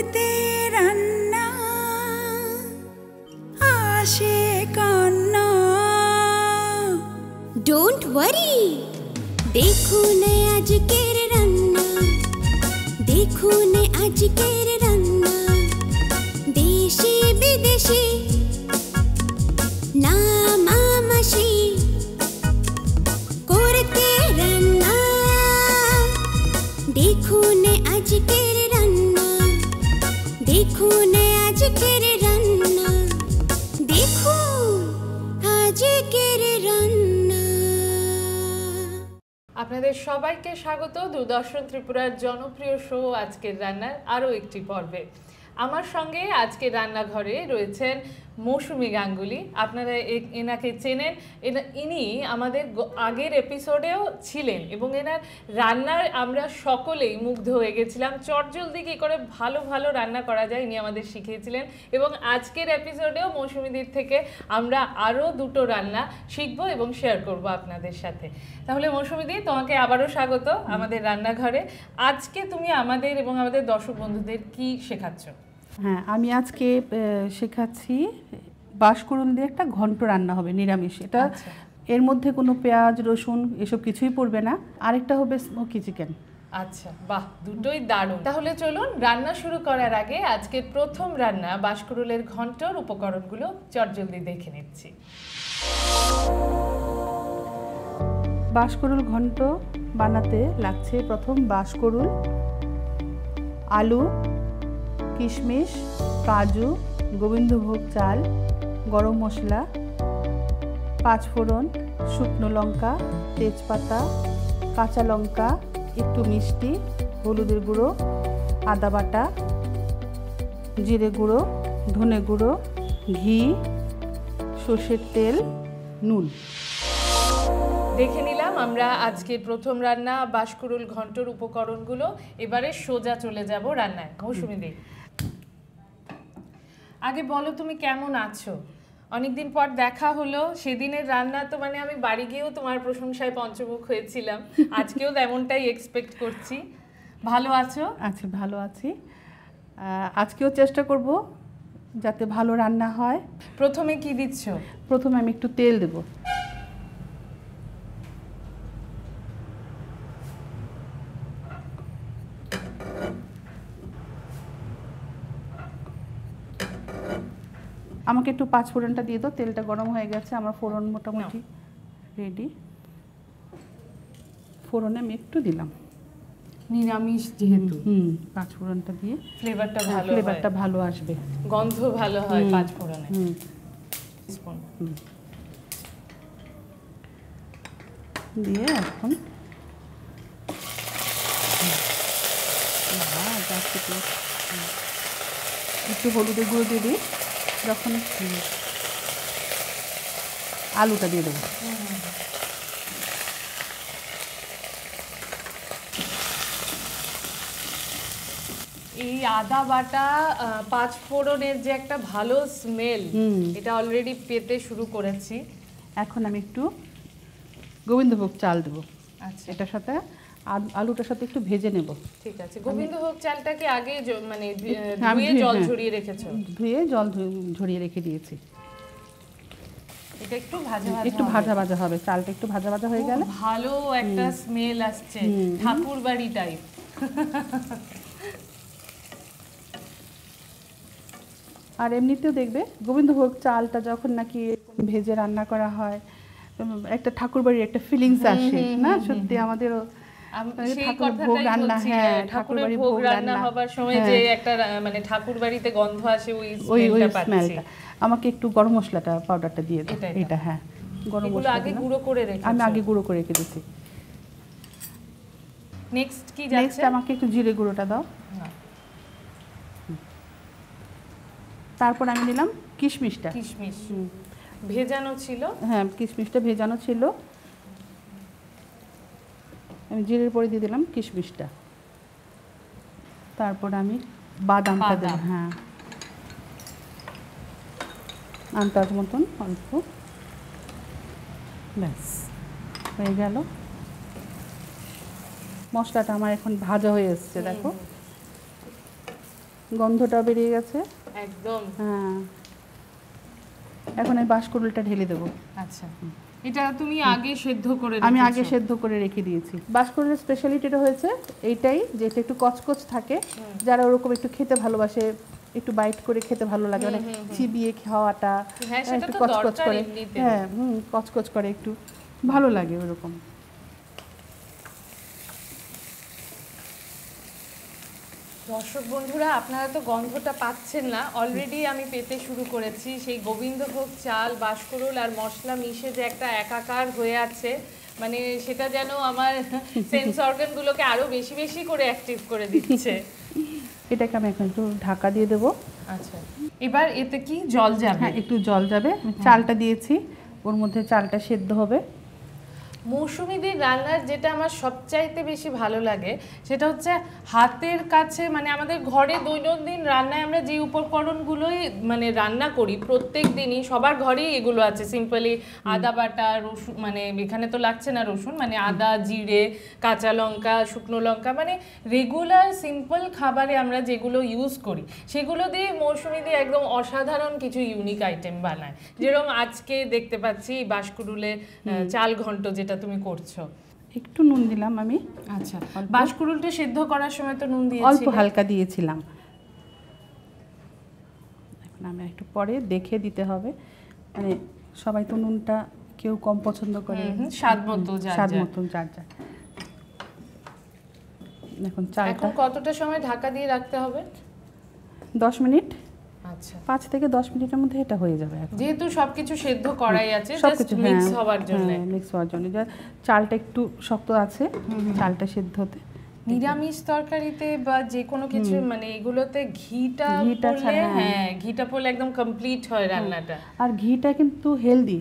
করতে রান্না আসে কান্না। ডোন্ট ওয়ারি, দেখুন আজকের রান্না, দেখুন আজকের রান্না, দেশি বিদেশি নামামাসি করতে রান্না। দেখুন আজকের রান্না, দেখুন আজকের রান্না, দেখুন আজকের রান্না। আপনাদের সবাইকে স্বাগত দূরদর্শন ত্রিপুরার জনপ্রিয় শো আজকের রান্নার আরও একটি পর্বে। আমার সঙ্গে আজকে রান্নাঘরে রয়েছেন মৌসুমী গাঙ্গুলি। আপনারা এনাকে চেনেন, ইনি আমাদের আগের এপিসোডেও ছিলেন এবং এনার রান্নার আমরা সকলেই মুগ্ধ হয়ে গেছিলাম। চটজলদি কী করে ভালো ভালো রান্না করা যায় ইনি আমাদের শিখিয়েছিলেন এবং আজকের এপিসোডেও মৌসুমীদির থেকে আমরা আরও দুটো রান্না শিখবো এবং শেয়ার করব আপনাদের সাথে। তাহলে মৌসুমীদি, তোমাকে আবারও স্বাগত আমাদের রান্নাঘরে। আজকে তুমি আমাদের এবং আমাদের দর্শক বন্ধুদের কি শেখাচ্ছ? হ্যাঁ, আমি আজকে শেখাচ্ছি বাঁশকুড়ুল দিয়ে একটা ঘন্ট রান্না হবে নিরামিষ। এটা এর মধ্যে কোনো পেঁয়াজ রসুন এসব কিছুই পড়বে না। আরেকটা হবে স্মোকি চিকেন। আচ্ছা, বাহ, দুটোই দারুণ। তাহলে চলুন রান্না শুরু করার আগে আজকের প্রথম রান্না বাঁশকুড়ুলের ঘন্টর উপকরণগুলো চটজলদি দেখে নিচ্ছি। বাঁশকুড়ুল ঘন্ট বানাতে লাগছে প্রথম বাঁশকুড়ুল, আলু, কিশমিশ, কাজু, গোবিন্দভোগ চাল, গরম মশলা, পাঁচফোড়ন, শুকনো লঙ্কা, তেজপাতা, কাঁচা লঙ্কা, একটু মিষ্টি, হলুদের গুঁড়ো, আদা বাটা, জিরে গুঁড়ো, ধনে গুঁড়ো, ঘি, সর্ষের তেল, নুন। দেখে নিলাম আমরা আজকের প্রথম রান্না বাঁশকুড়ুল ঘন্টর উপকরণগুলো। এবারে সোজা চলে যাব রান্নায়। মৌসুমীদি, আগে বলো তুমি কেমন আছো? অনেকদিন পর দেখা হলো। সেদিনের রান্না তো মানে আমি বাড়ি গিয়েও তোমার প্রশংসায় পঞ্চমুখ হয়েছিলাম, আজকেও তেমনটাই এক্সপেক্ট করছি। ভালো আছো? আচ্ছা, ভালো আছি। আজকেও চেষ্টা করব যাতে ভালো রান্না হয়। প্রথমে কি দিচ্ছ? প্রথমে আমি একটু তেল দেব। আমাকে একটু পাঁচফোড়নটা দিয়ে দাও। তেলটা গরম হয়ে গেছে, আমার ফোড়ন মোটামুটি রেডি। ফোড়নে আমি একটু দিলাম, নিরামিষ যেহেতু। পাঁচফোড়নটা দিয়ে ফ্লেভারটা ভালো আসবে, গন্ধ ভালো হয় পাঁচফোড়নে। দিয়ে এখন একটু হলুদের গুঁড়ো দিয়ে দিই। যখন আলুটা দিয়ে দেবো। এই আদা বাটা পাঁচফোড়নের যে একটা ভালো স্মেল, এটা অলরেডি পেতে শুরু করেছি। এখন আমি একটু গোবিন্দভোগ চাল দেবো। আচ্ছা, এটার সাথে আলুটার সাথে একটু ভেজে নেব। ঠিক আছে। গোবিন্দভোগ চালটাকে আগে মানে ধুয়ে জল ঝরিয়ে রেখেছো? ধুয়ে জল ঝরিয়ে রেখে দিয়েছি। এটা একটু ভাজা ভাজা হবে। চালটা একটু ভাজা ভাজা হয়ে গেলে ভালো একটা স্মেল আসছে, ঠাকুর বাড়ি টাইপ। আর এমনিতেও দেখবে গোবিন্দভোগ চালটা যখন নাকি ভেজে রান্না করা হয়, একটা ঠাকুরবাড়ির একটা ফিলিংস আসে না? সত্যি আমাদেরও ঠাকুরের ভোগ রান্না হবার সময় যে একটা মানে ঠাকুর বাড়িতে গন্ধ আসে, ওই স্মেলটা। আমাকে একটু গরম মশলাটা পাউডারটা দিয়ে দাও। এটা হ্যাঁ, গরম মশলা আগে গুঁড়ো করে রেখেছি। আমি আগে গুঁড়ো করে রেখে দিয়েছি। নেক্সট কি যাচ্ছে? নেক্সট আমাকে একটু জিরে গুঁড়োটা দাও। তারপর আমি দিলাম কিশমিশটা। কিশমিশ ভেজানো ছিল? হ্যাঁ, কিশমিশটা ভেজানো ছিল। আমি জিরের পরে দিয়ে দিলাম কিশমিশটা। তারপর আমি বাদামটা দিলাম। হ্যাঁ, আন্দাজ মতন অল্প, ব্যাস হয়ে গেল। মশলাটা আমার এখন ভাজা হয়ে এসছে, দেখো। গন্ধটা বেরিয়ে গেছে। একদম। হ্যাঁ, এখন এই বাঁশকুড়ুলটা ঢেলে দেবো। আচ্ছা, এটা তুমি আগে সেদ্ধ করে আমি রেখেছো? আগে সেদ্ধ করে রেখে দিয়েছি। বাঁশকুড়ুলের স্পেশালিটিটা হয়েছে এইটাই যে এটা একটু কচকচ থাকে, যারা ওরকম একটু খেতে ভালোবাসে, একটু বাইট করে খেতে ভালো লাগে, মানে চিবিয়ে খাওয়াটা হ্যাঁ, সেটা একটু তো কচকচ দরকার করে, এমনিতে। হ্যাঁ কচকচ করে একটু ভালো লাগে ওরকম। দর্শক বন্ধুরা, আপনারা তো গন্ধটা পাচ্ছেন না, অলরেডি আমি পেতে শুরু করেছি। সেই গোবিন্দভোগ চাল, বাঁশকুড়ুল আর মশলা মিশে যে একটা একাকার হয়ে আছে, মানে সেটা যেন আমার সেন্স অর্গানগুলোকে আরো বেশি বেশি করে অ্যাক্টিভ করে দিচ্ছে। এটাকে আমি এখন একটু ঢাকা দিয়ে দেবো। আচ্ছা, এবার এতে কি জল যাবে? হ্যাঁ, একটু জল যাবে। আমি চালটা দিয়েছি, ওর মধ্যে চালটা সেদ্ধ হবে। মৌসুমীদের রান্নার যেটা আমার সবচাইতে বেশি ভালো লাগে সেটা হচ্ছে হাতের কাছে, মানে আমাদের ঘরে দৈনন্দিন রান্নায় আমরা যে উপকরণগুলোই মানে রান্না করি প্রত্যেক দিনই, সবার ঘরেই এগুলো আছে। সিম্পলি আদা বাটা, রসুন, মানে এখানে তো লাগছে না রসুন, মানে আদা, জিরে, কাঁচা লঙ্কা, শুকনো লঙ্কা, মানে রেগুলার সিম্পল খাবারে আমরা যেগুলো ইউজ করি সেগুলো দিয়ে মৌসুমীদের একদম অসাধারণ কিছু ইউনিক আইটেম বানায়। যেরকম আজকে দেখতে পাচ্ছি বাঁশকুড়ুলে চাল ঘন্ট যেটা তুমি করছো। একটু নুন দিলাম আমি। আচ্ছা, বাঁশকুড়ুলটা সিদ্ধ করার সময় তো নুন দিয়েছি? অল্প হালকা দিয়েছিলাম। এখন আমি একটু পরে দেখে দিতে হবে, মানে সবাই তো নুনটা কেউ কম পছন্দ করে, স্বাদ মতো স্বাদ মতন যার যার। এখন চালটা এখন কতটা সময় ঢাকা দিয়ে রাখতে হবে? 10 মিনিট। আচ্ছা, 5 থেকে 10 মিনিটের মধ্যে এটা হয়ে যাবে। এখন যেহেতু সবকিছু সেদ্ধ করাই আছে, জাস্ট সবকিছু মিক্স হওয়ার জন্য। মিক্স হওয়ার জন্য যা চালটা একটু শক্ত আছে, চালটা সেদ্ধ হতে। নিরামিষ তরকারিতে বা যে কোনো কিছু মানে এগুলোতে ঘিটা ছাড়া, পড়লে, হ্যাঁ ঘিটা পড়লে একদম কমপ্লিট হয় রান্নাটা। আর ঘিটা কিন্তু হেলদি।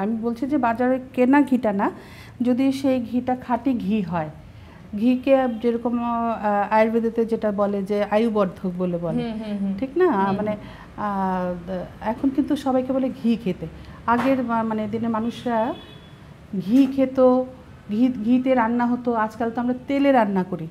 আমি বলছি যে বাজারে কেনা ঘিটা না, যদি সেই ঘিটা খাঁটি ঘি হয়, ঘিকে যেরকম আয়ুর্বেদেতে যেটা বলে যে আয়ুবর্ধক বলে বলে, ঠিক না? মানে এখন কিন্তু সবাইকে বলে ঘি খেতে। আগের মানে দিনে মানুষরা ঘি খেত, ঘিতে রান্না হতো। আজকাল তো আমরা তেলে রান্না করি,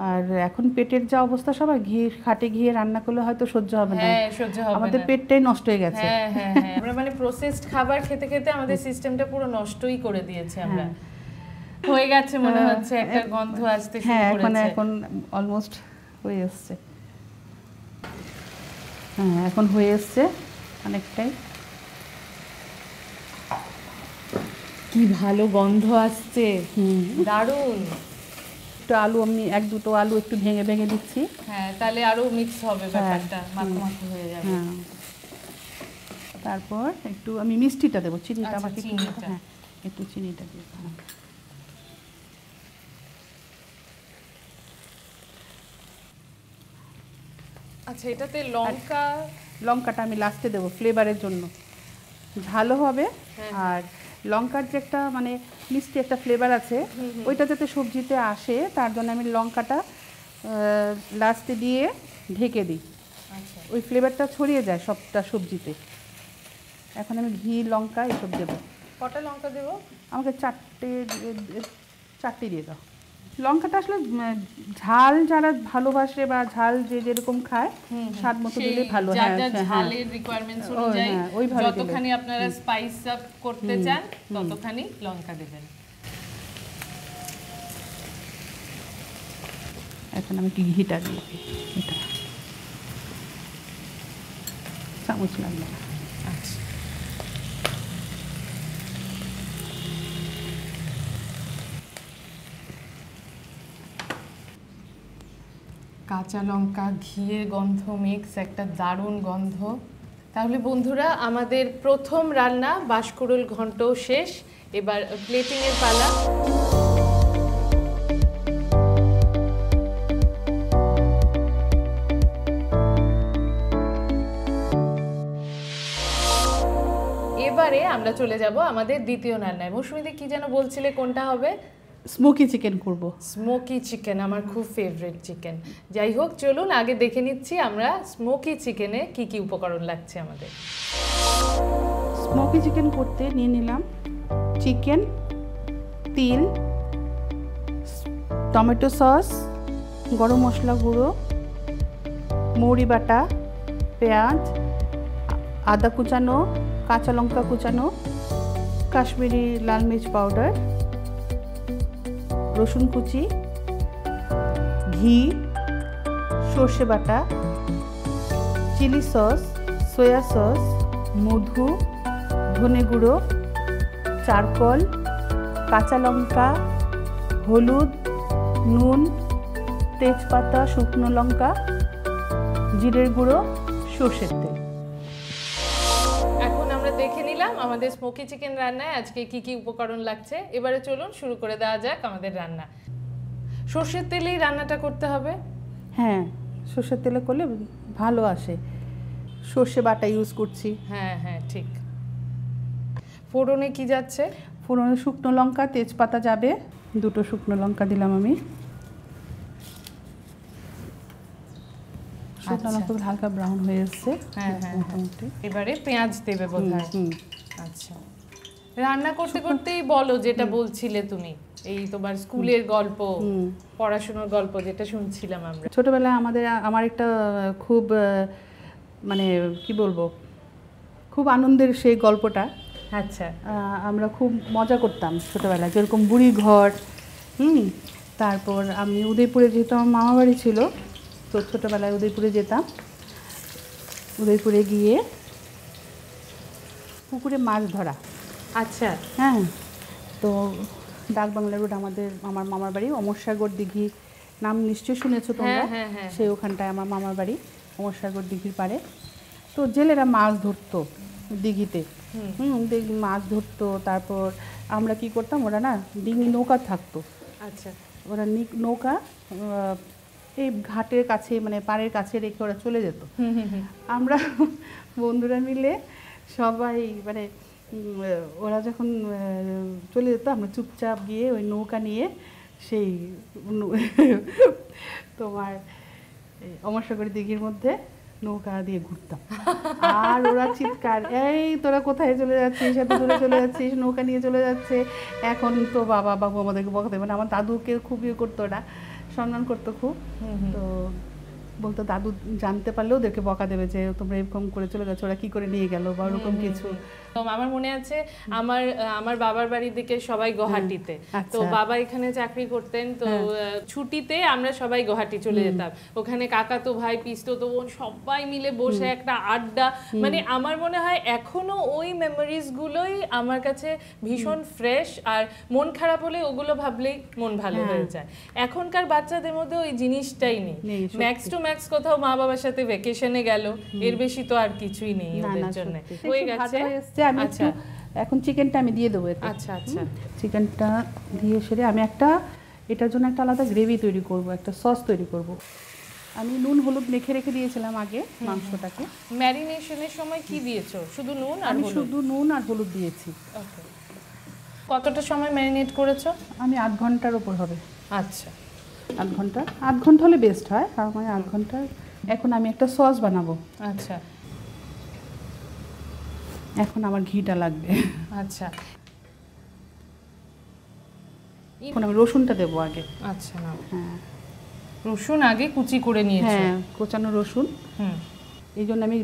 আর এখন পেটের যা অবস্থা, সবাই খাঁটি ঘি রান্না করলে হয়তো সহ্য হবে না। হ্যাঁ, সহ্য হবে না, আমাদের পেটটাই নষ্ট হয়ে গেছে। হ্যাঁ হ্যাঁ হ্যাঁ, আমরা মানে প্রসেসড খাবার খেতে খেতে আমাদের সিস্টেমটা পুরো নষ্টই করে দিয়েছে আমরা। হয়ে গেছে মনে হচ্ছে, একটা গন্ধ আসতে শুরু করেছে। হ্যাঁ, এখন অলমোস্ট হয়ে এসছে। হ্যাঁ, এখন হয়ে এসছে অনেকটাই। কি ভালো গন্ধ আসছে, দারুণ। একটু আলু, আমি 1-2 আলু একটু ভেঙে ভেঙে দিচ্ছি। হ্যাঁ, তাহলে আরো মিক্স হবে ব্যাপারটা, মাখো মাখো হয়ে যাবে। হ্যাঁ, তারপর একটু আমি মিষ্টিটা দেবো, চিনিটা। আচ্ছা, আমাকে চিনিটা। হ্যাঁ, একটু চিনিটা দিয়ে দিলাম। আচ্ছা, এটাতে লঙ্কাটা আমি লাস্টে দেবো ফ্লেভারের জন্য, ঝালও হবে। আর লঙ্কার যে একটা মানে মিষ্টি একটা ফ্লেভার আছে, ওইটা যাতে সবজিতে আসে তার জন্য আমি লঙ্কাটা লাস্টে দিয়ে ঢেকে দিই। আচ্ছা, ওই ফ্লেভারটা ছড়িয়ে যায় সবটা সবজিতে। এখন আমি ঘি, লঙ্কা এসব দেবো। কটা লঙ্কা দেবো? আমাকে 4টে দিয়ে দাও। লঙ্কাটা আসলে ঝাল যারা ভালোবাসে বা ঝাল যে যেরকম খায় স্বাদ মতো দিলে ভালো। হ্যাঁ, ঝালের রিকোয়ারমেন্টস অনুযায়ী যতখানি আপনারা স্পাইস আপ করতে চান ততখানি লঙ্কা দেবেন। এখন আমি ঘিটা দিয়ে দিই, এটা চামচ লাগবে না। আচ্ছা, কাঁচা লঙ্কা, ঘিয়ের গন্ধ মিক্স, একটা দারুণ গন্ধ। তাহলে বন্ধুরা, আমাদের প্রথম রান্না বাঁশকুড়ুল ঘন্ট শেষ। এবার প্লেটিংয়ের পালা। এবারে আমরা চলে যাব আমাদের দ্বিতীয় রান্নায়। মৌসুমীদি কি যেন বলছিলে, কোনটা হবে? স্মোকি চিকেন করব। স্মোকি চিকেন আমার খুব ফেভারিট চিকেন। যাই হোক, চলুন আগে দেখে নিচ্ছি আমরা স্মোকি চিকেনে কি কি উপকরণ লাগছে আমাদের। স্মোকি চিকেন করতে নিয়ে নিলাম চিকেন, তিল, টমেটো সস, গরম মশলা গুঁড়ো, মৌরি বাটা, পেঁয়াজ, আদা কুচানো, কাঁচা লঙ্কা কুচানো, কাশ্মীরি লাল মির্চ পাউডার, রসুন কুচি, ঘি, সর্ষে বাটা, চিলি সস, সয়া সস, মধু, ধনে গুঁড়ো, চারকোল, কাঁচা লঙ্কা, হলুদ, নুন, তেজপাতা, শুকনো লঙ্কা, জিরের গুঁড়ো, সর্ষের তেল। এখন আমরা দেখে নিলাম আমাদের স্মোকি চিকেন রান্নায় আজকে কি কি উপকরণ লাগছে। এবারে চলুন শুরু করে দেওয়া যাক আমাদের রান্না। সর্ষের তেলেই রান্নাটা করতে হবে? হ্যাঁ, সর্ষের তেলে করলে ভালো আসে। সর্ষে বাটা ইউজ করছি। হ্যাঁ হ্যাঁ ঠিক। ফোড়নে কি যাচ্ছে? ফোড়নে শুকনো লঙ্কা, তেজপাতা যাবে। 2টো শুকনো লঙ্কা দিলাম আমি। শুকনো লঙ্কা হালকা ব্রাউন হয়ে এসছে। হ্যাঁ হ্যাঁ মোটামুটি। এবারে পেঁয়াজ দেবে বোধহয়। আচ্ছা, রান্না করতে করতেই বলো যেটা বলছিলে তুমি, এই তোমার স্কুলের গল্প, পড়াশোনার গল্প যেটা শুনছিলাম আমরা। ছোটবেলায় আমার একটা খুব মানে কি বলবো, খুব আনন্দের সেই গল্পটা। আচ্ছা, আমরা খুব মজা করতাম ছোটবেলায়, যেরকম বুড়ি ঘর। তারপর আমি উদয়পুরে, যেহেতু আমার মামা বাড়ি ছিল, তো ছোটবেলায় উদয়পুরে যেতাম। উদয়পুরে গিয়ে পুকুরে মাছ ধরা। আচ্ছা হ্যাঁ, তো ডাকবাংলা রোড আমার মামার বাড়ি। অমরসাগর দিঘি নাম নিশ্চয়ই শুনেছো তোমরা। সেই ওখানটায় আমার মামার বাড়ি, অমরসাগর দিঘির পাড়ে। তো জেলেরা মাছ ধরতো দিঘিতে। মাছ ধরতো। তারপর আমরা কি করতাম, ওরা না ডিঙি নৌকা থাকতো। আচ্ছা, ওরা নৌকা এই ঘাটের কাছে, মানে পাড়ের কাছে রেখে ওরা চলে যেত। আমরা বন্ধুরা মিলে সবাই, মানে ওরা যখন চলে যেত, আমরা চুপচাপ গিয়ে ওই নৌকা নিয়ে সেই তোমার অমরসাগর দিঘির মধ্যে নৌকা দিয়ে ঘুরতাম। আর ওরা চিৎকার, এই তোরা কোথায় চলে যাচ্ছিস, এত দূরে চলে যাচ্ছিস, নৌকা নিয়ে চলে যাচ্ছে। এখন তো বাবু আমাদেরকে বকাতে, মানে আমার দাদুকে খুব ইয়ে করতো, ওরা সম্মান করতো খুব। তো বলতো দাদু জানতে পারলেও ওদেরকে বকা দেবে যে তোমরা এরকম করে চলে গেছো, ওরা কি করে নিয়ে গেল বা ওরকম কিছু। আমার মনে আছে আমার বাবার বাড়ির দিকে সবাই গুয়াহাটিতে, তো বাবা এখানে চাকরি করতেন। তো ছুটিতে আমরা সবাই গুয়াহাটি চলে যেতাম। ওখানে কাকাতো ভাই, পিসতো বোন সবাই মিলে বসে একটা আড্ডা। মানে আমার মনে হয় এখনো ওই মেমোরিজ গুলোই আমার কাছে ভীষণ ফ্রেশ। আর মন খারাপ হলে ওগুলো ভাবলেই মন ভালো হয়ে যায়। এখনকার বাচ্চাদের মধ্যে ওই জিনিসটাই নেই। ম্যাক্স টু ম্যাক্স কোথাও মা বাবার সাথে ভ্যাকেশনে গেল, এর বেশি তো আর কিছুই নেই ওদের জন্য। হয়ে গেছে। আমি একটু এখন চিকেনটা আমি দিয়ে দেবো। আচ্ছা আচ্ছা, চিকেনটা দিয়ে সেরে আমি এটার জন্য একটা আলাদা গ্রেভি তৈরি করব, একটা সস তৈরি করব। আমি নুন হলুদ মেখে রেখে দিয়েছিলাম আগে মাংসটাকে। ম্যারিনেশনের সময় কি দিয়েছো? শুধু নুন আর হলুদ? শুধু নুন আর হলুদ দিয়েছি। ওকে। কতটা সময় ম্যারিনেট করেছো? আমি 8 ঘন্টার উপর হবে। আচ্ছা, 8 ঘন্টা হলে বেস্ট হয়। আমার 8 ঘন্টা। এখন আমি একটা সস বানাবো। আচ্ছা, এখন আমার ঘিটা লাগবে। আচ্ছা, এখন আমি রসুনটা দেবো আগে। আচ্ছা, না হ্যাঁ, রসুন আগে কুচি করে নিয়েছো? হ্যাঁ, কোচানো রসুন। এই জন্য আমি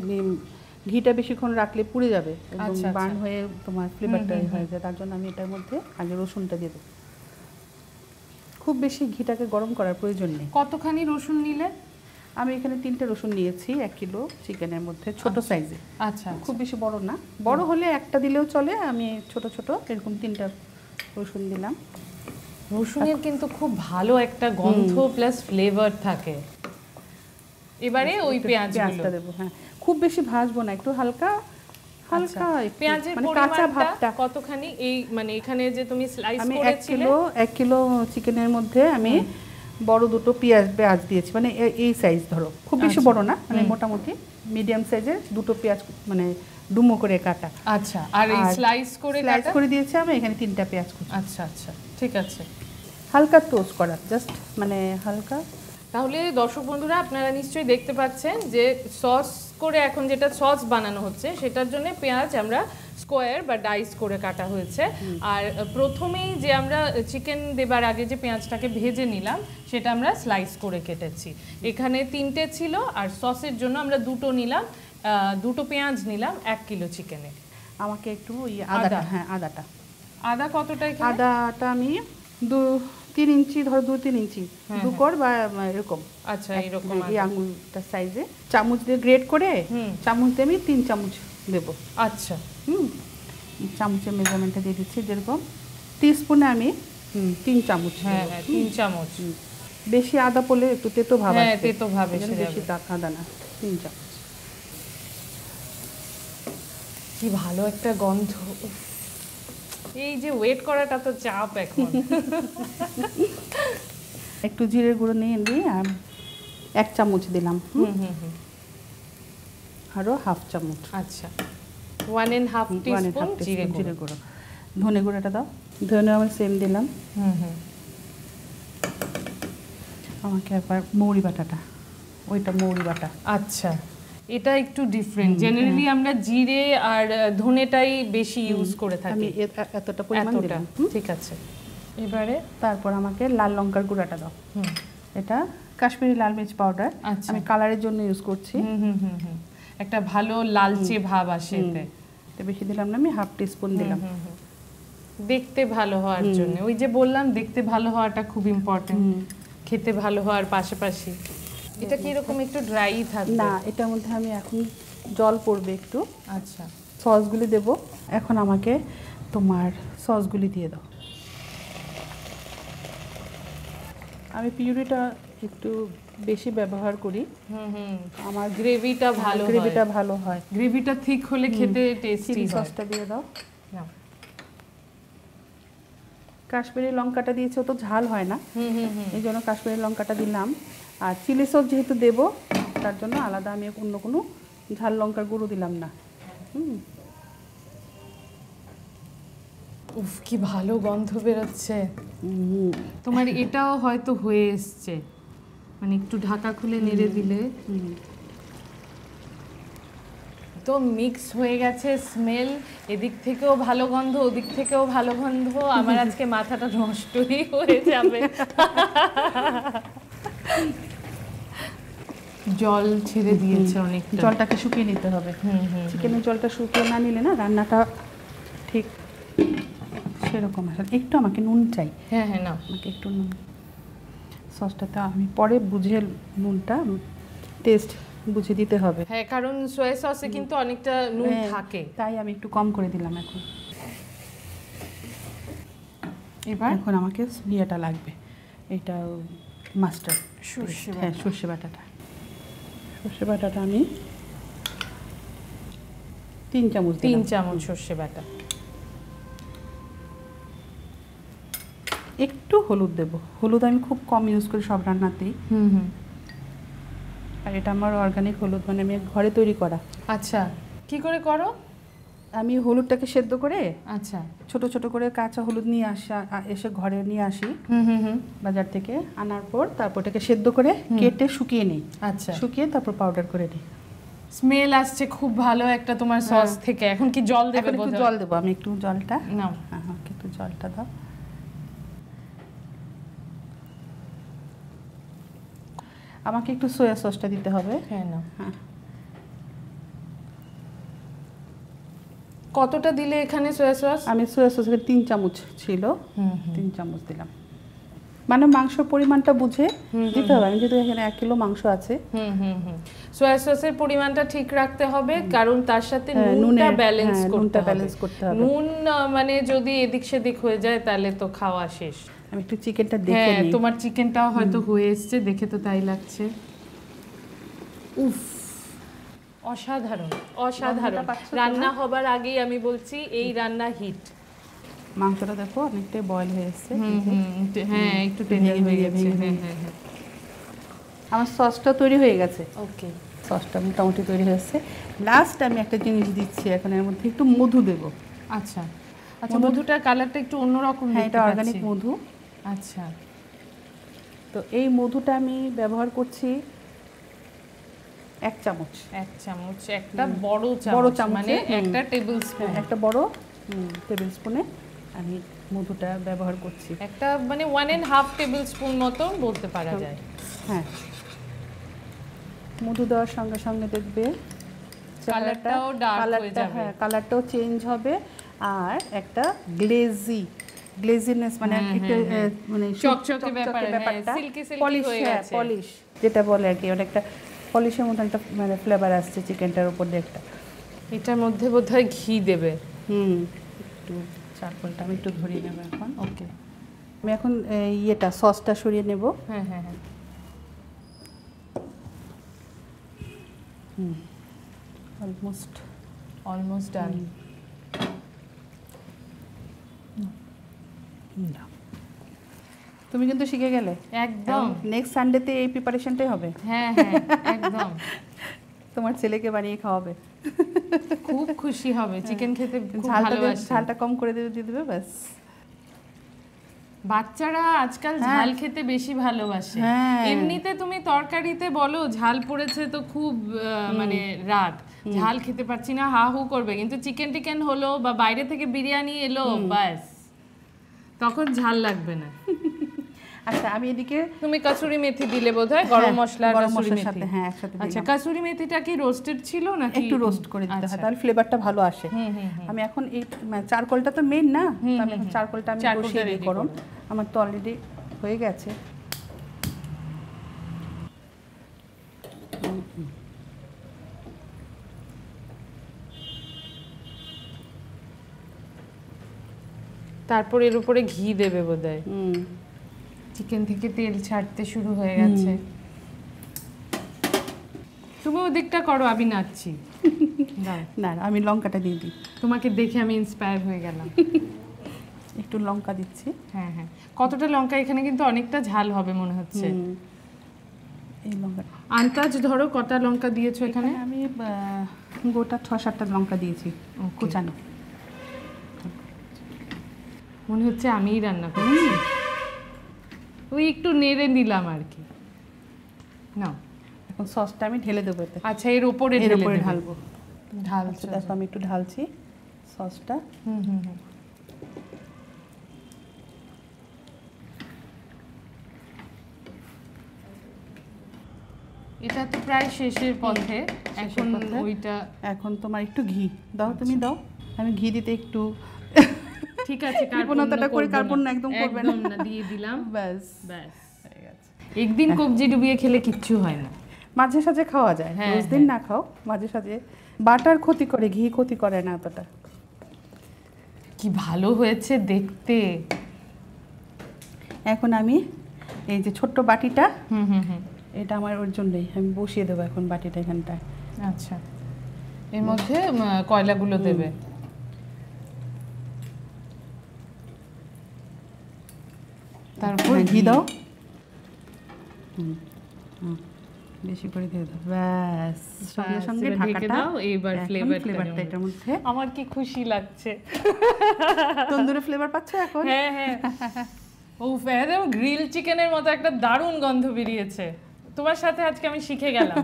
ঘিটা বেশিক্ষণ রাখলে পুড়ে যাবে, একদম বার্ন হয়ে তোমার ফ্লেভারটা হয়ে যায়। তার জন্য আমি এটার মধ্যে আগে রসুনটা দিয়ে দেবো। খুব বেশি ঘিটাকে গরম করার প্রয়োজন নেই। কতখানি রসুন নিলে? আমি এখানে 3টে রসুন নিয়েছি 1 কিলো চিকেনের মধ্যে, ছোট সাইজে। আচ্ছা, খুব বেশি বড় না, বড় হলে একটা দিলেও চলে। আমি ছোট ছোট এরকম 3টা রসুন দিলাম। রসুনের কিন্তু খুব ভালো একটা গন্ধ প্লাস ফ্লেভার থাকে। এবারে ওই পেঁয়াজটা দেবো। হ্যাঁ, খুব বেশি ভাজবো না, একটু হালকা হালকা। পেঁয়াজের পরিমাণটা কতখানি? এই মানে এখানে যে তুমি স্লাইস করেছিলে, 1 কিলো চিকেনের মধ্যে আমি বড় 2টো পেঁয়াজ দিয়েছি। মানে এই সাইজ ধরো, খুব বেশি বড় না, মানে মোটামুটি মিডিয়াম সাইজের 2টো পেঁয়াজ, মানে ডুমো করে কাটা। আচ্ছা, আর এই স্লাইস করে দিয়েছি আমি এখানে 3টা পেঁয়াজ কুচি। আচ্ছা আচ্ছা, ঠিক আছে। হালকা টোস্ট করা, জাস্ট মানে হালকা। তাহলে দর্শক বন্ধুরা, আপনারা নিশ্চয়ই দেখতে পাচ্ছেন যে সস করে এখন যেটা সস বানানো হচ্ছে, সেটার জন্য পেঁয়াজ আমরা স্কোয়ার বা ডাইস করে কাটা হয়েছে। আর প্রথমেই যে আমরা চিকেন দেবার আগে যে পেঁয়াজটাকে ভেজে নিলাম সেটা আমরা স্লাইস করে কেটেছি। এখানে 3টে ছিল, আর সসের জন্য আমরা 2টো নিলাম, 2টো পেঁয়াজ নিলাম 1 কিলো চিকেনে। আমাকে একটু আদাটা, হ্যাঁ আদা কতটা? আদাটা আমি 2-3 ইঞ্চি, ধরো 2-3 ইঞ্চি, 2 কোর বা এরকম। আচ্ছা, এরকম এই আঙুলটা সাইজে চামচ দিয়ে গ্রেট করে চামচ দিয়ে আমি 3 চামচ দেবো। আচ্ছা, চামচের মেজারমেন্টটা দিয়ে দিচ্ছি, যেরকম টিস্পুনে আমি 3 চামচ। হ্যাঁ 3 চামচ। বেশি আদা পড়লে একটু তেতো ভাব আসে। হ্যাঁ, তেতো ভাব এসে যাবে। বেশি আদা না, 3 চামচ। কি ভালো একটা গন্ধ! এই যে ওয়েট করাটা তো চাপ এখন। একটু জিরে গুঁড়ো নিয়ে আর 1 চামচ দিলাম, আরো 1/2 চামচ। আচ্ছা, 1.5 টিস্পুন জিরে গুঁড়ো। ধনে গুঁড়োটা দাও, ধনে আমি সেম দিলাম। আমাকে আবার মৌরি বাটাটা, ওইটা মৌরি বাটা। আচ্ছা, এটা একটু ডিফারেন্ট। জেনারেলি আমরা জিরে আর ধনেটাই বেশি ইউজ করে থাকি। আমি এতটা পরিমাণ দিলাম। ঠিক আছে। এবারে তারপর আমাকে লাল লঙ্কার গুঁড়াটা দাও। এটা কাশ্মীরি লাল মির্চ পাউডার, আমি কালারের জন্য ইউজ করছি। একটা ভালো লালচে ভাব আসে এতে। এটা বেশি দিলাম না, আমি 1/2 টিস্পুন দিলাম। দেখতে ভালো হওয়ার জন্য, ওই যে বললাম দেখতে ভালো হওয়াটা খুব ইম্পর্টেন্ট, খেতে ভালো হওয়ার পাশাপাশি। এটা কি এরকম একটু ড্রাই থাকবে? না, এটার মধ্যে আমি এখন জল পড়বে একটু। আচ্ছা, সসগুলি দেব। এখন আমাকে তোমার সসগুলি দিয়ে দাও। আমি পিউরিটা একটু বেশি ব্যবহার করি। আমার গ্রেভিটা ভালো হয়। গ্রেভিটা ঠিক হলে খেতে টেস্টি হয়। সসটা দিয়ে দাও। কাশ্মীরি লঙ্কাটা দিয়েছে, তো ঝাল হয় না, এই জন্য কাশ্মীরি লঙ্কাটা দিলাম। আর চিলি সস যেহেতু দেব, তার জন্য আলাদা আমি অন্য কোনো ঝাল লঙ্কার গুঁড়ো দিলাম না। উফ, কি ভালো গন্ধ বেরোচ্ছে। তোমার এটাও হয়তো হয়ে এসছে, মানে একটু ঢাকা খুলে নেড়ে দিলে তো মিক্স হয়ে গেছে স্মেল। এদিক থেকেও ভালো গন্ধ, ওদিক থেকেও ভালো গন্ধ। আমার আজকে মাথাটা নষ্টই হয়ে যাবে। জল ছেড়ে দিয়েছে অনেক, জলটাকে শুকিয়ে নিতে হবে। চিকেনের জলটা শুকিয়ে না নিলে না রান্নাটা ঠিক সেরকম আসে। একটু আমাকে নুন চাই। হ্যাঁ না, আমাকে একটু নুন। সসটাতে আমি পরে বুঝে নুনটা টেস্ট বুঝে দিতে হবে। হ্যাঁ, কারণ সয়া সসে কিন্তু অনেকটা নুন থাকে, তাই আমি একটু কম করে দিলাম। এখন আমাকে ইয়েটা লাগবে, এটা মাস্টার্ড সর্ষে বাটাটা। সর্ষে বাটাটা আমি 3 চামচ 3 চামচ সর্ষে বাটা। একটু হলুদ দেব। হলুদ আমি খুব কম ইউজ করি সব রান্নাতেই। আর এটা আমার অর্গানিক হলুদ, মানে আমি ঘরে তৈরি করা। আচ্ছা, কি করে করো? আমি হলুদটাকে সেদ্ধ করে, আচ্ছা, ছোট ছোট করে কাঁচা হলুদ নিয়ে এসে ঘরে নিয়ে আসি বাজার থেকে। আনার পর তারপর এটাকে সেদ্ধ করে কেটে শুকিয়ে নিই। আচ্ছা, শুকিয়ে তারপর পাউডার করে নিই। স্মেল আসছে খুব ভালো একটা তোমার সস থেকে। এখন কি জল দেবে? একটু জল দেবো আমি, একটু জলটা নাও। আমাকে একটু জলটা দাও। আমাকে একটু সয়া সসটা দিতে হবে। হ্যাঁ না, কতটা দিলে এখানে সয়া সস? আমি সয়া সস 3 চামচ ছিল, 3 চামচ দিলাম। মানে মাংসের পরিমাণটা বুঝে দিতে হবে। আমি যেহেতু এখানে 1 কিলো মাংস আছে। সয়া সসের পরিমাণটা ঠিক রাখতে হবে, কারণ তার সাথে নুনটা ব্যালেন্স করতে হবে। নুন মানে যদি এদিক সেদিক হয়ে যায় তাহলে তো খাওয়া শেষ। আমি একটু চিকেনটা দেখে নিই। তোমার চিকেনটাও হয়তো হয়ে এসছে, দেখে তো তাই লাগছে। উফ, অসাধারণ অসাধারণ। রান্না হবার আগেই আমি বলছি এই রান্না হিট। মাংসটা দেখো অনেকটাই বয়েল হয়ে এসছে। হ্যাঁ, একটু টেন্ডার হয়ে গেছে। হ্যাঁ, আমার সসটা তৈরি হয়ে গেছে। ওকে, সসটা মোটামুটি তৈরি হয়ে এসছে। লাস্ট আমি একটা জিনিস দিচ্ছি, এখন এর মধ্যে একটু মধু দেবো। আচ্ছা আচ্ছা, মধুটার কালারটা একটু অন্যরকম। হ্যাঁ, এটা অর্গানিক মধু। আচ্ছা, তো এই মধুটা আমি ব্যবহার করছি 1 চামচ। 1 চামচ, একটা বড় বড় চামচ চামচে, মানে একটা টেবিল স্পুন, একটা বড় টেবিল স্পুনে আমি মধুটা ব্যবহার করছি। একটা মানে 1.5 টেবিল স্পুন মতো বলতে পারা যায়। হ্যাঁ, মধু দেওয়ার সঙ্গে সঙ্গে দেখবে কালারটাও ডার্ক হয়ে যাবে। হ্যাঁ, কালারটাও চেঞ্জ হবে আর একটা গ্লেজিনেস মানে একটা মানে চকচকে ব্যাপারটা, সিল্কি সিল্কি হয়ে গেছে, পলিশ যেটা বলে আর কি, অনেকটা পলিশের মতো একটা মানে ফ্লেভার আসছে চিকেনটার উপর দিয়ে একটা। এটার মধ্যে বোধহয় ঘি দেবে। একটু চারকোলটা আমি একটু ধরিয়ে নেব এখন। ওকে, আমি এখন ইয়েটা সসটা সরিয়ে নেব। হ্যাঁ হ্যাঁ হ্যাঁ, অলমোস্ট ডান। তুমি কিন্তু শিখে গেলে একদম। নেক্সট সানডেতে এই প্রিপারেশনটাই হবে। হ্যাঁ হ্যাঁ একদম। তোমার ছেলেকে বানিয়ে খাওয়াবে, খুব খুশি হবে, চিকেন খেতে খুব ভালোবাসে। ঝালটা কম করে দিয়ে দেবে ব্যাস। বাচ্চারা আজকাল ঝাল খেতে বেশি ভালোবাসে। এমনিতে তুমি তরকারিতে বলো ঝাল পড়েছে তো খুব মানে রাগ, ঝাল খেতে পারছি না হা হু করবে, কিন্তু চিকেন টিকেন হলো বা বাইরে থেকে বিরিয়ানি এলো ব্যাস তখন ঝাল লাগবে না। আচ্ছা, আমি এদিকে তুমি কাসুরি মেথি দিলে বোধহয়, গরম মশলা গরম মশলার সাথে, হ্যাঁ একসাথে। আচ্ছা, কাসুরি মেথিটা কি রোস্টেড ছিল নাকি? একটু রোস্ট করে দিতে হয়, তাহলে ফ্লেভারটা ভালো আসে। আমি এখন এই চারকোলটা তো মেইন না, আমি এখন চারকোলটা আমি বসিয়ে দিই গরম। আমার তো অলরেডি হয়ে গেছে। তারপর এর উপরে ঘি দেবে বোধহয়। চিকেন থেকে তেল ছাড়তে শুরু হয়ে গেছে। তুমি ওদিকটা করো, আমি নাচছি। না, আমি লঙ্কাটা দিয়ে দিই। তোমাকে দেখে আমি ইন্সপায়ার হয়ে গেলাম। একটু লঙ্কা দিচ্ছি। হ্যাঁ হ্যাঁ, কতটা লঙ্কা? এখানে কিন্তু অনেকটা ঝাল হবে মনে হচ্ছে। এই লঙ্কা আন্দাজ ধরো কটা লঙ্কা দিয়েছো এখানে? আমি গোটা 6-7টা লঙ্কা দিয়েছি কুচানো। মনে হচ্ছে আমিই রান্না করছি। ওই একটু নেড়ে নিলাম আর কি। না, এখন সসটা আমি ঢেলে দেবো এতে। আচ্ছা, এর উপরে ঢালবো। ঢালছো? দেখো আমি একটু ঢালছি সসটা। এটা তো প্রায় শেষের পথে। এখন ওইটা, এখন তোমার একটু ঘি দাও, তুমি দাও। আমি ঘি দিতে একটু ঠিক আছে, কার্বনটা করে, কার্বন একদম করবে না, দিয়ে দিলাম ব্যাস ব্যাস হয়ে গেছে। একদিন কবজি ডুবিয়ে খেলে কিচ্ছু হয় না, মাঝে সাঝে খাওয়া যায়। রোজ দিন না খাও, মাঝে সাঝে। বাটার ক্ষতি করে, ঘি ক্ষতি করে না এতটা। কি ভালো হয়েছে দেখতে। এখন আমি এই যে ছোট্ট বাটিটা, এটা আমার ওর জন্যই আমি বসিয়ে দেবো এখন বাটিটা এখানটায়। আচ্ছা, এর মধ্যে কয়লাগুলো দেবে। তারপর ঘি দাও, বেশি করে দিয়ে দাও, ব্যাস। সঙ্গে সঙ্গে ঢাকাটা দাও। এইবার ফ্লেভারটা এটার মধ্যে। আমার কি খুশি লাগছে। তন্দুরি ফ্লেভার পাচ্ছ এখন? হ্যাঁ হ্যাঁ, ও একদম গ্রিল চিকেনের মতো একটা দারুণ গন্ধ বেরিয়েছে। তোমার সাথে আজকে আমি শিখে গেলাম।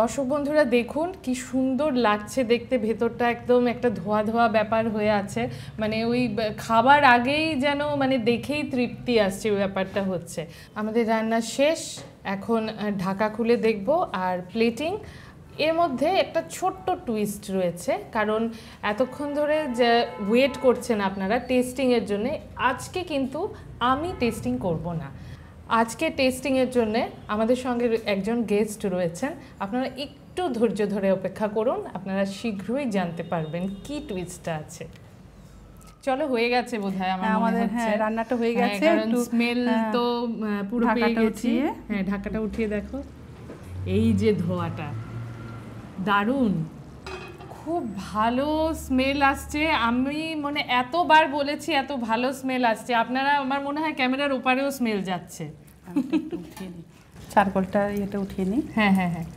দর্শক বন্ধুরা দেখুন কি সুন্দর লাগছে দেখতে, ভেতরটা একদম একটা ধোয়া ধোয়া ব্যাপার হয়ে আছে, মানে ওই খাবার আগেই যেন মানে দেখেই তৃপ্তি আসছে, ওই ব্যাপারটা হচ্ছে। আমাদের রান্না শেষ, এখন ঢাকা খুলে দেখব আর প্লেটিং। এর মধ্যে একটা ছোট্ট টুইস্ট রয়েছে, কারণ এতক্ষণ ধরে যে ওয়েট করছেন আপনারা টেস্টিংয়ের জন্য, আজকে কিন্তু আমি টেস্টিং করব না। আজকে টেস্টিংয়ের জন্য আমাদের সঙ্গে একজন গেস্ট রয়েছেন, আপনারা একটু ধৈর্য ধরে অপেক্ষা করুন, আপনারা শীঘ্রই জানতে পারবেন কি টুইস্টটা আছে। চলো, হয়ে গেছে বোধহয় আমার মনে হচ্ছে। হ্যাঁ, রান্নাটা হয়ে গেছে। একটু স্মেল তো পুরো পেয়ে গেছি। হ্যাঁ, ঢাকাটা উঠিয়ে দেখো, এই যে ধোঁয়াটা দারুণ, খুব ভালো স্মেল আসছে। আমি মানে এতবার বলেছি এত ভালো স্মেল আসছে, আপনারা আমার মনে হয় ক্যামেরার ওপারেও স্মেল যাচ্ছে। একটু উঠিয়ে নিই, চারকোলটা এটা উঠিয়ে নিই। হ্যাঁ হ্যাঁ হ্যাঁ,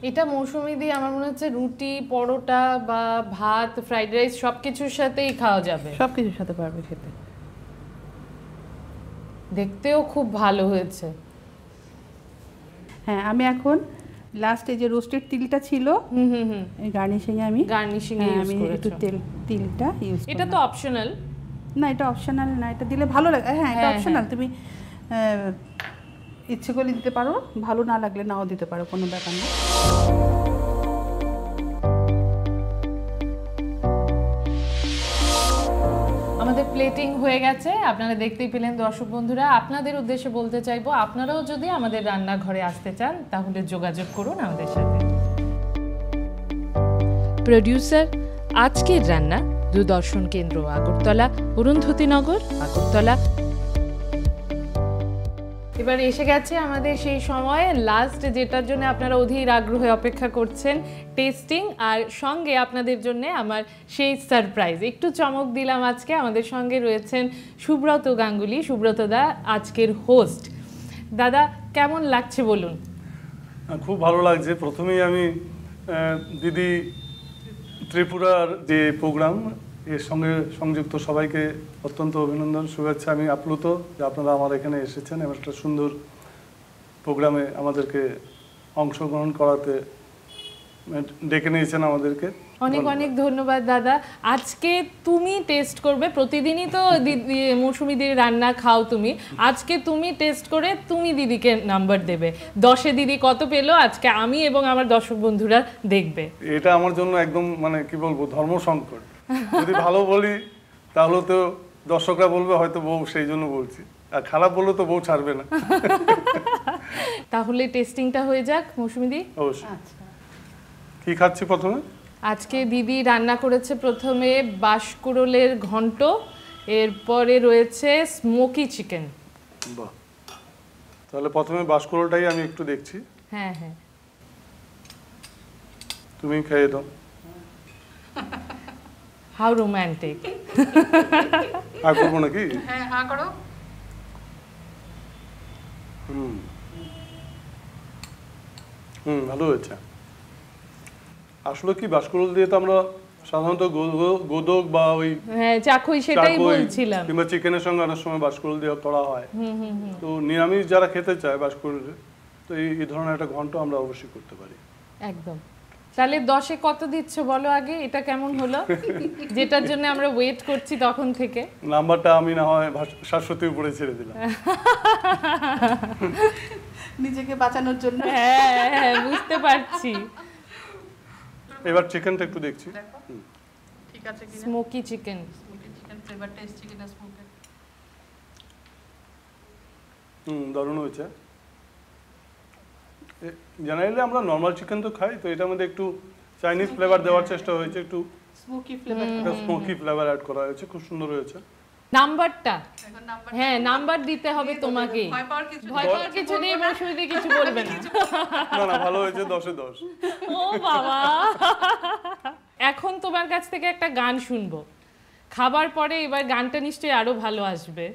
এটা মৌসুমী দিয়ে আমার মনে হচ্ছে রুটি, পরোটা বা ভাত, ফ্রাইড রাইস সব কিছুর সাথেই খাওয়া যাবে। সব কিছুর সাথে পারবে খেতে। দেখতেও খুব ভালো হয়েছে। হ্যাঁ, আমি এখন লাস্টে যে রোস্টেড তিলটা ছিল এই গার্নিশিংয়ে আমি ইউজ আমি একটু তিলটা ইউজ এটা তো অপশনাল না, এটা অপশনাল না, এটা দিলে ভালো লাগে। হ্যাঁ, এটা অপশনাল, তুমি ইচ্ছে করলে দিতে পারো, ভালো না লাগলে নাও দিতে পারো, কোনো ব্যাপার না। আমাদের প্লেটিং হয়ে গেছে, আপনারা দেখতেই পেলেন দর্শক বন্ধুরা। আপনাদের উদ্দেশ্যে বলতে চাইবো, আপনারাও যদি আমাদের রান্নাঘরে আসতে চান তাহলে যোগাযোগ করুন আমাদের সাথে। প্রোডিউসার আজকের রান্না, দূরদর্শন কেন্দ্র আগরতলা, অরুন্ধতিনগর, আগরতলা। এবার এসে গেছে আমাদের সেই সময় লাস্ট, যেটার জন্য আপনারা অধীর আগ্রহে অপেক্ষা করছেন, টেস্টিং। আর সঙ্গে আপনাদের জন্য আমার সেই সারপ্রাইজ, একটু চমক দিলাম আজকে। আমাদের সঙ্গে রয়েছেন সুব্রত গাঙ্গুলি, সুব্রত দা আজকের হোস্ট। দাদা কেমন লাগছে বলুন? খুব ভালো লাগছে। প্রথমেই আমি দিদি ত্রিপুরার যে প্রোগ্রাম, এর সঙ্গে সংযুক্ত সবাইকে অত্যন্ত অভিনন্দন, শুভেচ্ছা। আমি আপ্লুত যে আপনারা আমার এখানে এসেছেন এবং একটা সুন্দর প্রোগ্রামে আমাদেরকে অংশগ্রহণ করাতে ডেকে নিয়েছেন আমাদেরকে। অনেক অনেক ধন্যবাদ দাদা। আজকে তুমি টেস্ট করবে, প্রতিদিনই তো দিদি মৌসুমি দিদির রান্না খাও তুমি, আজকে তুমি টেস্ট করে তুমি দিদিকে নাম্বার দেবে। 10-এ দিদি কত পেলো আজকে আমি এবং আমার দর্শক বন্ধুরা দেখবে। এটা আমার জন্য একদম মানে কি বলবো, ধর্ম সংকট। যদি ভালো বলি তাহলে তো দর্শকরা বলবে হয়তো বউ সেই জন্য বলছি, আর খারাপ বললে তো বউ ছাড়বে না। তাহলে টেস্টিংটা হয়ে যাক মৌসুমি দি। অবশ্যই। কি খাচ্ছি প্রথমে? আজকে দিদি রান্না করেছে প্রথমে বাঁশকুড়োলের ঘন্ট, এরপরে রয়েছে স্মোকি চিকেন। বাহ, তাহলে প্রথমে বাঁশকুড়োলটাই আমি একটু দেখছি। হ্যাঁ হ্যাঁ, তুমি খেয়ে দাও। How romantic. আর করবো নাকি? হ্যাঁ, হ্যাঁ করো। ভালো হয়েছে। আসলে কি বাঁশকুড়োল দিয়ে তো আমরা সাধারণত গোদক বা ওই চাকুই, সেটাই বলছিলাম, কিংবা চিকেনের সঙ্গে অনেক সময় বাঁশকুড়োল দিয়ে করা হয়। তো নিরামিষ যারা খেতে চায় বাঁশকুড়োলে, তো এই ধরনের একটা ঘন্ট আমরা অবশ্যই করতে পারি। একদম। তাহলে 10-এ কত দিচ্ছ বলো আগে, এটা কেমন হলো? যেটার জন্য আমরা ওয়েট করছি তখন থেকে। নাম্বারটা আমি না হয় শাশ্বতীর উপরে ছেড়ে দিলাম। নিজেকে বাঁচানোর জন্য। হ্যাঁ, বুঝতে পারছি। এবার চিকেনটা একটু দেখছি। ঠিক আছে কিনা? স্মোকি চিকেন, চিকেন ফ্লেভারটা এসছে কিনা স্মোকের? দারুণ হয়েছে। জেনারেলি আমরা নর্মাল চিকেন তো খাই, তো এটার মধ্যে একটু চাইনিজ ফ্লেভার দেওয়ার চেষ্টা হয়েছে, একটু স্মোকি ফ্লেভার, একটা স্মোকি ফ্লেভার অ্যাড করা হয়েছে, খুব সুন্দর হয়েছে। নাম্বারটা, হ্যাঁ নাম্বার দিতে হবে তোমাকে। ভয় পাওয়ার কিছু নেই, মৌসুমি দি কিছু বলবে না। না ভালো হয়েছে, 10-এ 10। ও বাবা, এখন তোমার কাছ থেকে একটা গান শুনবো খাবার পরে, এবার গানটা নিশ্চয়ই আরো ভালো আসবে।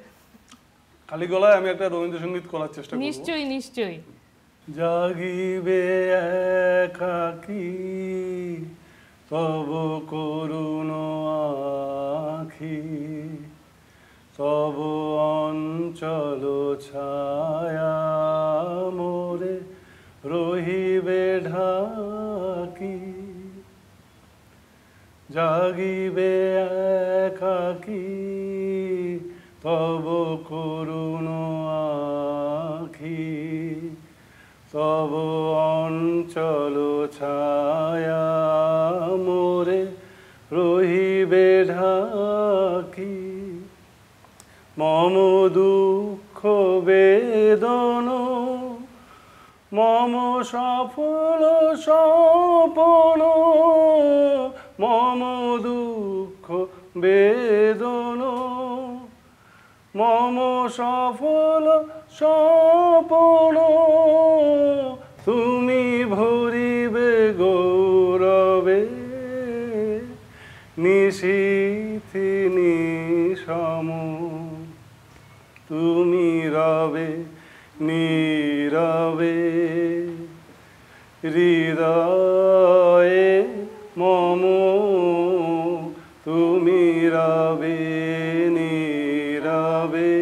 খালি গলায় আমি একটা রবীন্দ্রসঙ্গীত করার চেষ্টা করব। নিশ্চয়ই নিশ্চয়ই। জাগিবে একাকী তব করুণ আখি, তব অঞ্চল ছায়া মোরে রহিবে ঢাকি। জাগিবে একাকী তব করুণ আখি, তব অঞ্চল ছায়া মোরে রহিবে ঢাকি। মম দুঃখ বেদন মম সফল স্বপন, মম দুঃখ বেদন মম সফল স্বপন, তুমি ভরিবে গৌরবে নিশীথি নিশম, তুমি রবে নীরবে হৃদয়ে মম, তুমি রবে নীরবে।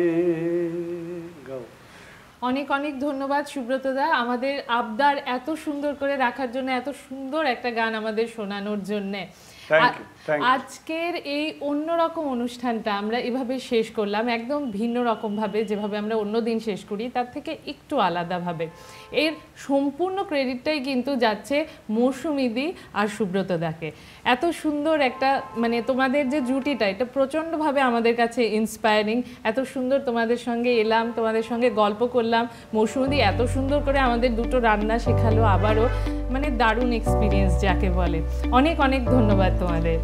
অনেক অনেক ধন্যবাদ সুব্রতদা, আমাদের আবদার এত সুন্দর করে রাখার জন্য, এত সুন্দর একটা গান আমাদের শোনানোর জন্যে। Thank you. আজকের এই অন্যরকম অনুষ্ঠানটা আমরা এভাবে শেষ করলাম, একদম ভিন্ন রকমভাবে, যেভাবে আমরা অন্য দিন শেষ করি তার থেকে একটু আলাদাভাবে। এর সম্পূর্ণ ক্রেডিটটাই কিন্তু যাচ্ছে মৌসুমীদি আর সুব্রতদাকে। এত সুন্দর একটা মানে তোমাদের যে জুটিটা, এটা প্রচণ্ডভাবে আমাদের কাছে ইন্সপায়ারিং। এত সুন্দর তোমাদের সঙ্গে এলাম, তোমাদের সঙ্গে গল্প করলাম, মৌসুমীদি এত সুন্দর করে আমাদের দুটো রান্না শেখালো আবারও, মানে দারুণ এক্সপিরিয়েন্স যাকে বলে। অনেক অনেক ধন্যবাদ তোমাদের।